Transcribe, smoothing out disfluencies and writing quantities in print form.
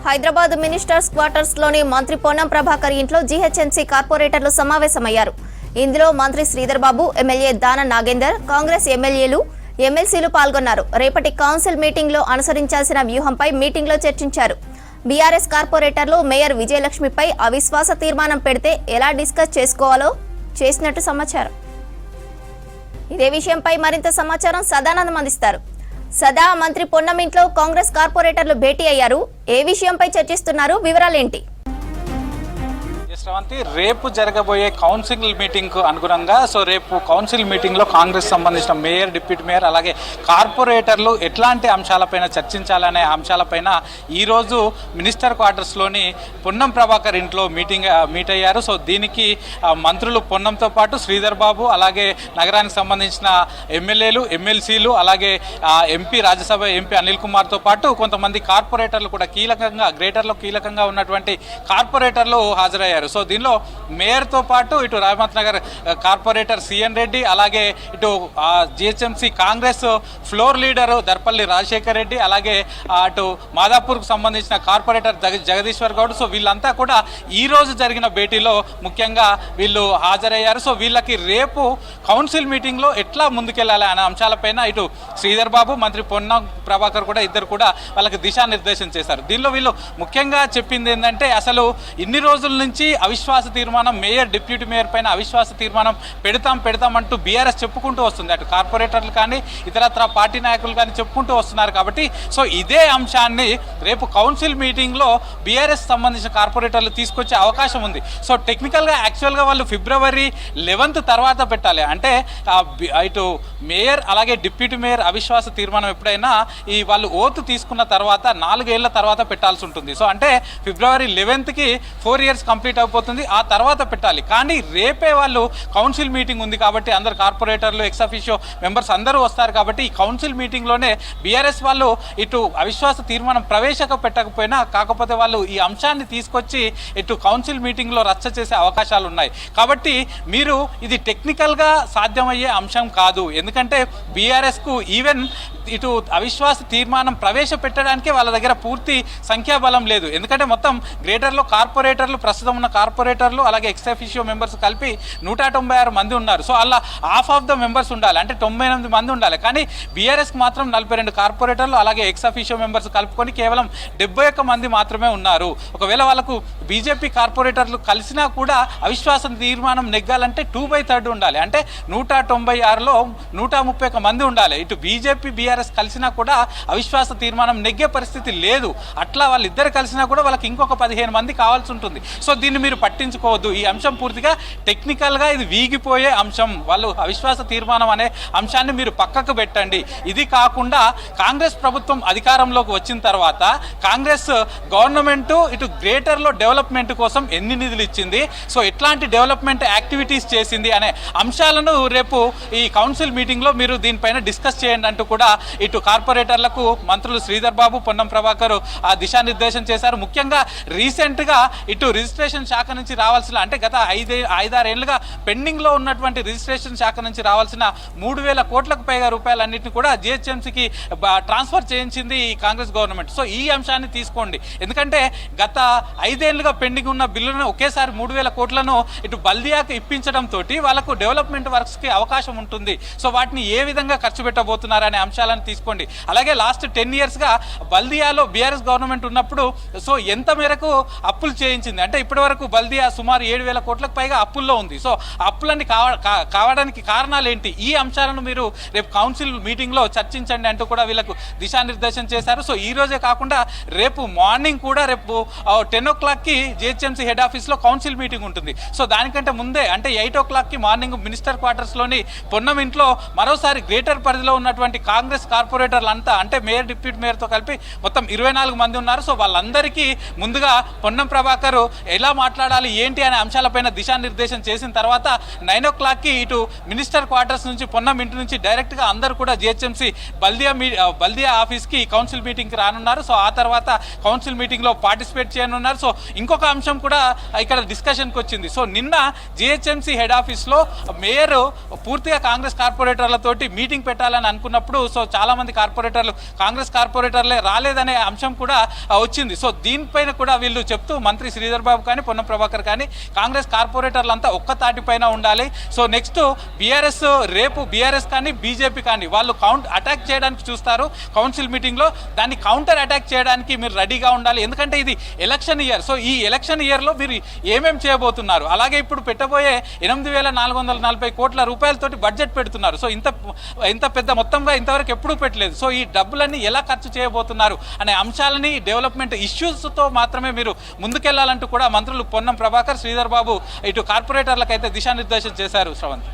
Hyderabad ministers quarters లోని మంత్రి పొన్నం ప్రభాకర్ ఇంట్లో జీహెచ్ఎంసీ కార్పొరేటర్లు సమావేశమయ్యారు. ఇందులో మంత్రి శ్రీధర్ బాబు, ఎమ్మెల్యే దాన నాగేందర్, కాంగ్రెస్ ఎమ్మెల్యేలు, ఎమ్మెల్సీలు పాల్గొన్నారు. రేపటి కౌన్సిల్ మీటింగ్ లో అనుసరించాల్సిన వ్యూహంపై మీటింగ్ లో చర్చించారు. బీఆర్ఎస్ కార్పొరేటర్లు మేయర్ విజయలక్ష్మిపై అవిశ్వాస తీర్మానం పెడితే ఎలా డిస్కస్ చేసుకోవాలో చేసినట్టు సమాచారం. ఇదే విషయంపై మరింత సమాచారం సదానందం అందిస్తారు. సదా, మంత్రి పొన్నం ఇంట్లో కాంగ్రెస్ కార్పొరేటర్లు భేటీ అయ్యారు. ఏ విషయంపై చర్చిస్తున్నారు? వివరాలేంటి? శ్రవంతి, రేపు జరగబోయే కౌన్సిల్ మీటింగ్కు అనుగుణంగా రేపు కౌన్సిల్ మీటింగ్లో కాంగ్రెస్ సంబంధించిన మేయర్, డిప్యూటీ మేయర్ అలాగే కార్పొరేటర్లు ఎట్లాంటి అంశాలపైన చర్చించాలనే అంశాలపైన ఈరోజు మినిస్టర్ క్వార్టర్స్లోని పొన్నం ప్రభాకర్ ఇంట్లో మీట్ అయ్యారు. దీనికి మంత్రులు పొన్నంతో పాటు శ్రీధర్ బాబు అలాగే నగరానికి సంబంధించిన ఎమ్మెల్యేలు, ఎమ్మెల్సీలు అలాగే ఎంపీ, రాజ్యసభ ఎంపీ అనిల్ కుమార్తో పాటు కొంతమంది కార్పొరేటర్లు కూడా కీలకంగా, గ్రేటర్లో కీలకంగా ఉన్నటువంటి కార్పొరేటర్లు హాజరయ్యారు. దీనిలో మేయర్తో పాటు ఇటు రహమత్ నగర్ కార్పొరేటర్ సిఎన్ రెడ్డి అలాగే ఇటు GHMC Congress floor leader Darpalli Rajasekhar Reddy అలాగే అటు మాదాపూర్కు సంబంధించిన కార్పొరేటర్ జగదీశ్వర్ గౌడ్ వీళ్ళంతా కూడా ఈ రోజు జరిగిన భేటీలో ముఖ్యంగా వీళ్ళు హాజరయ్యారు. వీళ్ళకి రేపు కౌన్సిల్ మీటింగ్లో ఎట్లా ముందుకెళ్లాలి అనే అంశాలపైన ఇటు శ్రీధర్ బాబు, మంత్రి పొన్నం ప్రభాకర్ కూడా ఇద్దరు కూడా వాళ్ళకి దిశానిర్దేశం చేశారు. దీనిలో వీళ్ళు ముఖ్యంగా చెప్పింది ఏంటంటే, అసలు ఇన్ని రోజుల నుంచి అవిశ్వాస తీర్మానం, మేయర్, డిప్యూటీ మేయర్ పైన అవిశ్వాస తీర్మానం పెడతామంటూ బీఆర్ఎస్ చెప్పుకుంటూ వస్తుంది. అటు కార్పొరేటర్లు కానీ ఇతరత్ర పార్టీ నాయకులు కానీ చెప్పుకుంటూ వస్తున్నారు. కాబట్టి ఇదే అంశాన్ని రేపు కౌన్సిల్ మీటింగ్లో బీఆర్ఎస్ సంబంధించిన కార్పొరేటర్లు తీసుకొచ్చే అవకాశం ఉంది. టెక్నికల్గా యాక్చువల్గా వాళ్ళు February 11th తర్వాత పెట్టాలి. అంటే ఇటు మేయర్ అలాగే డిప్యూటీ మేయర్ అవిశ్వాస తీర్మానం ఎప్పుడైనా వాళ్ళు ఓతు తీసుకున్న తర్వాత 4 ఏళ్ల తర్వాత పెట్టాల్సి ఉంటుంది. అంటే February 11th 4 years కంప్లీట్ అయిపోతుంది. ఆ తర్వాత పెట్టాలి. కానీ రేపే వాళ్ళు కౌన్సిల్ మీటింగ్ ఉంది కాబట్టి అందరు కార్పొరేటర్లు, ఎక్స్ అఫీషియో మెంబర్స్ అందరూ వస్తారు. కాబట్టి ఈ కౌన్సిల్ మీటింగ్లోనే బీఆర్ఎస్ వాళ్ళు ఇటు అవిశ్వాస తీర్మానం పెట్టకపోయినా కాకపోతే వాళ్ళు ఈ అంశాన్ని తీసుకొచ్చి ఇటు కౌన్సిల్ మీటింగ్లో రచ్చ చేసే అవకాశాలు ఉన్నాయి. కాబట్టి మీరు ఇది టెక్నికల్గా సాధ్యమయ్యే అంశం కాదు. ఎందుకంటే బీఆర్ఎస్కు ఈవెన్ ఇటు అవిశ్వాస తీర్మానం ప్రవేశపెట్టడానికే వాళ్ళ దగ్గర పూర్తి సంఖ్యాబలం లేదు. ఎందుకంటే మొత్తం గ్రేటర్లో కార్పొరేటర్లు, ప్రస్తుతం ఉన్న కార్పొరేటర్లు అలాగే ఎక్స్ అఫీషియో మెంబర్స్ కలిపి 196 మంది ఉన్నారు. అలా హాఫ్ ఆఫ్ ద మెంబర్స్ ఉండాలి, అంటే 98 మంది ఉండాలి. కానీ బీఆర్ఎస్కి మాత్రం 42 కార్పొరేటర్లు అలాగే ఎక్స్ అఫీషియో మెంబర్స్ కలుపుకొని కేవలం 71 మంది మాత్రమే ఉన్నారు. ఒకవేళ వాళ్ళకు బీజేపీ కార్పొరేటర్లు కలిసినా కూడా అవిశ్వాస తీర్మానం నెగ్గాలంటే 2/3 ఉండాలి. అంటే 196లో 131 మంది ఉండాలి. ఇటు బీజేపీ, బీఆర్ఎస్ కలిసినా కూడా అవిశ్వాస తీర్మానం నెగ్గే పరిస్థితి లేదు. అట్లా వాళ్ళిద్దరు కలిసినా కూడా వాళ్ళకి ఇంకొక 15 మంది కావాల్సి ఉంటుంది. దీన్ని మీరు పట్టించుకోవద్దు. ఈ అంశం పూర్తిగా టెక్నికల్గా ఇది వీగిపోయే అంశం. వాళ్ళు అవిశ్వాస తీర్మానం అనే అంశాన్ని మీరు పక్కకు పెట్టండి. ఇది కాకుండా కాంగ్రెస్ ప్రభుత్వం అధికారంలోకి వచ్చిన తర్వాత కాంగ్రెస్ గవర్నమెంట్ ఇటు గ్రేటర్లో డెవలప్మెంట్ కోసం ఎన్ని నిధులు ఇచ్చింది, ఎట్లాంటి డెవలప్మెంట్ యాక్టివిటీస్ చేసింది అనే అంశాలను రేపు ఈ కౌన్సిల్ మీటింగ్లో మీరు దీనిపైన డిస్కస్ చేయండి అంటూ కూడా ఇటు కార్పొరేటర్లకు మంత్రులు శ్రీధర్ బాబు, పొన్నం ప్రభాకర్ దిశానిర్దేశం చేశారు. ముఖ్యంగా రీసెంట్గా ఇటు రిజిస్ట్రేషన్ శాఖ నుంచి రావాల్సిన, అంటే గత 5-6 ఏళ్లుగా పెండింగ్లో ఉన్నటువంటి రిజిస్ట్రేషన్ శాఖ నుంచి రావాల్సిన 3,000 కోట్లకు పైగా రూపాయలన్నింటినీ కూడా జిహెచ్ఎంసీకి ట్రాన్స్ఫర్ చేయించింది ఈ కాంగ్రెస్ గవర్నమెంట్. ఈ అంశాన్ని తీసుకోండి. ఎందుకంటే గత 5 ఏళ్లుగా పెండింగ్ ఉన్న బిల్లులను ఒకేసారి 3,000 కోట్లను ఇటు బల్దియాకు ఇప్పించడంతో వాళ్ళకు డెవలప్మెంట్ వర్క్స్కి అవకాశం ఉంటుంది. వాటిని ఏ విధంగా ఖర్చు పెట్టబోతున్నారు అనే అంశాలను తీసుకోండి. అలాగే లాస్ట్ 10 yearsగా బల్దియాలో బీఆర్ఎస్ గవర్నమెంట్ ఉన్నప్పుడు ఎంత మేరకు అప్పులు చేయించింది, అంటే ఇప్పటి వరకు బల్దియా సుమారు 7,000 కోట్లకు పైగా అప్పుల్లో ఉంది. అప్పులన్నీ కావడానికి కారణాలు ఏంటి, ఈ అంశాలను మీరు రేపు కౌన్సిల్ మీటింగ్లో చర్చించండి అంటూ కూడా వీళ్ళకు దిశానిర్దేశం చేశారు. ఈ రోజే కాకుండా రేపు మార్నింగ్ కూడా రేపు 10 o'clockకి జిహెచ్ఎంసీ హెడ్ ఆఫీస్లో కౌన్సిల్ మీటింగ్ ఉంటుంది. దానికంటే ముందే అంటే 8 o'clockకి మార్నింగ్ మినిస్టర్ క్వార్టర్స్లోని పొన్నం ఇంట్లో మరోసారి గ్రేటర్ పరిధిలో ఉన్నటువంటి కాంగ్రెస్ కార్పొరేటర్లు అంతా, అంటే మేయర్, డిప్యూటీ మేయర్తో కలిపి మొత్తం 24 మంది ఉన్నారు. వాళ్ళందరికీ ముందుగా పొన్నం ప్రభాకర్ ఎలా మాట్లాడాలి ఏంటి అనే అంశాలపైన దిశానిర్దేశం చేసిన తర్వాత 9 o'clockకి ఇటు మినిస్టర్ క్వార్టర్స్ నుంచి పొన్నం ఇంటి నుంచి డైరెక్ట్గా అందరూ కూడా జిహెచ్ఎంసీ బల్దియా ఆఫీస్కి కౌన్సిల్ మీటింగ్కి రానున్నారు. సో ఆ తర్వాత కౌన్సిల్ మీటింగ్లో పార్టిసిపేట్ చేయనున్నారు. సో ఇంకొక అంశం కూడా ఇక్కడ డిస్కషన్కి వచ్చింది. సో నిన్న జిహెచ్ఎంసీ హెడ్ ఆఫీస్లో మేయర్ పూర్తిగా కాంగ్రెస్ కార్పొరేటర్లతోటి మీటింగ్ పెట్టాలని అనుకున్నప్పుడు సో చాలామంది కార్పొరేటర్లు కాంగ్రెస్ కార్పొరేటర్లే రాలేదనే అంశం కూడా వచ్చింది. సో దీనిపైన కూడా వీళ్ళు చెప్తూ మంత్రి శ్రీధర్ బాబు కానీ పొన్నం ప్రభాకర్ కానీ కాంగ్రెస్ కార్పొరేటర్లంతా ఒక్క తాటిపైన ఉండాలి. సో నెక్స్ట్ రేపు బీఆర్ఎస్ కానీ బీజేపీ కానీ వాళ్ళు అటాక్ చేయడానికి చూస్తారు కౌన్సిల్ మీటింగ్లో, దాన్ని కౌంటర్ అటాక్ చేయడానికి మీరు రెడీగా ఉండాలి. ఎందుకంటే ఇది ఎలక్షన్ ఇయర్. సో ఈ ఎలక్షన్ ఇయర్లో మీరు ఏమేమి చేయబోతున్నారు, అలాగే ఇప్పుడు పెట్టబోయే 8,440 కోట్ల రూపాయలతోటి బడ్జెట్ పెడుతున్నారు. సో ఇంత పెద్ద మొత్తంగా ఇంతవరకు ఎప్పుడూ పెట్టలేదు. సో ఈ డబ్బులన్నీ ఎలా ఖర్చు చేయబోతున్నారు అనే అంశాలని డెవలప్మెంట్ ఇష్యూస్తో మాత్రమే మీరు ముందుకెళ్లాలంటూ కూడా మంత్రులు పొన్నం ప్రభాకర్ శ్రీధర్ బాబు ఇటు కార్పొరేటర్లకైతే దిశానిర్దేశం చేశారు. శ్రవంత్.